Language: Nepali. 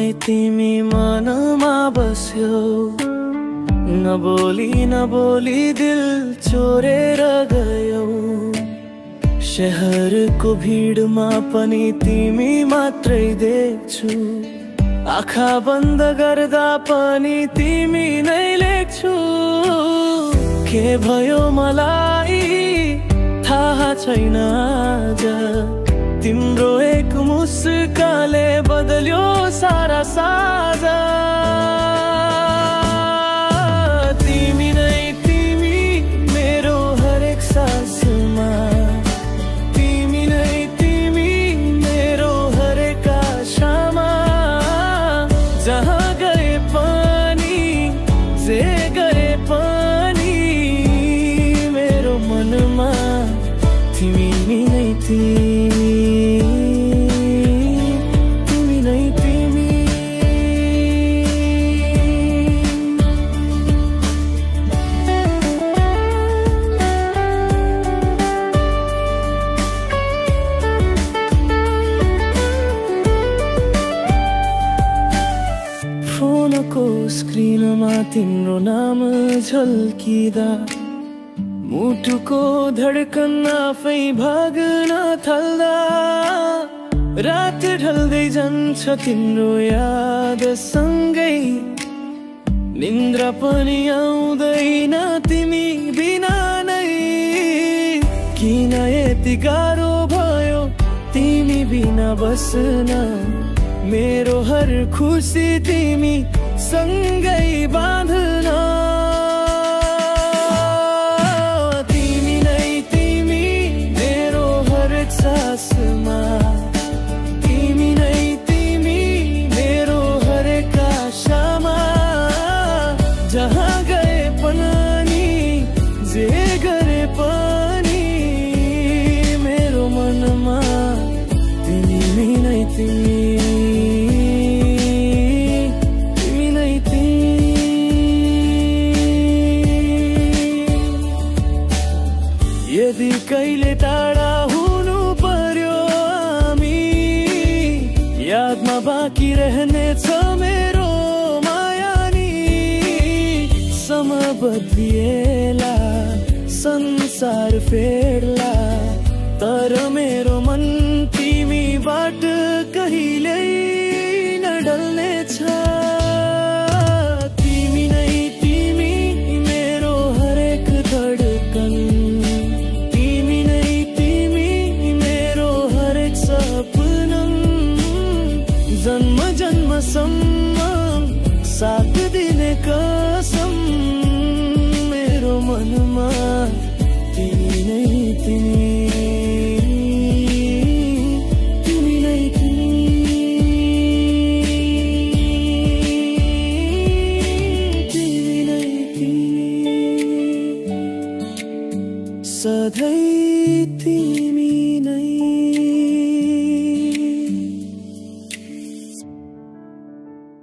समय तिमी मनमा बस्यो, नबोली दिल चोरेर गयो। शहरको भिडमा पनि तिमी मात्रै देख्छु, आँखा बन्द गर्दा पनि तिमी नै लेख्छु। के भयो मलाई थाहा छैन आज, तिम्रो एक मुस्कानले बदल्यो सारा साझा। तिमी नै तिमी मेरो हरेक सासमा, तिमी नै तिमी मेरो हरेक आशामा। जहाँ गए पनि जे गरे पनि मेरो मनमा तिमी नै तिमी। फोनको स्क्रिनमा तिम्रो नाम झल्किँदा मुटुको धडकन आफै भाग्न थाल्दा। रात ढल्दै जान्छ तिम्रो याद सँगै, निन्द्रा पनि आउँदैन तिमी बिना नै। किन यति गाह्रो भयो तिमी बिना बस्न, मेरो हर खुसी तिमी सँगै बाँध्न। तिमी नै तिमी मेरो हरेक सासमा, तिमी नै तिमी मेरो हरेक आशामा। जहाँ गए पनि जे गरे पनि मेरो मनमा तिमी नै तिमी। यदि कहिले टाढा हुनु पर्यो हामी, यादमा बाँकी रहनेछ मेरो माया नि। समय बदलिएला संसार फेर्ला, तर मेरो मन तिमीबाट कहिल्यै नढल्नेछ। तिमी नै तिमी मेरो हरेक धडकन, जन्म जन्मसम्म साथ दिने कसम। मेरो मनमा तिमी नै तिमी, तिमी नै तिमी, तिमी नै तिमी, सधैँ तिमी।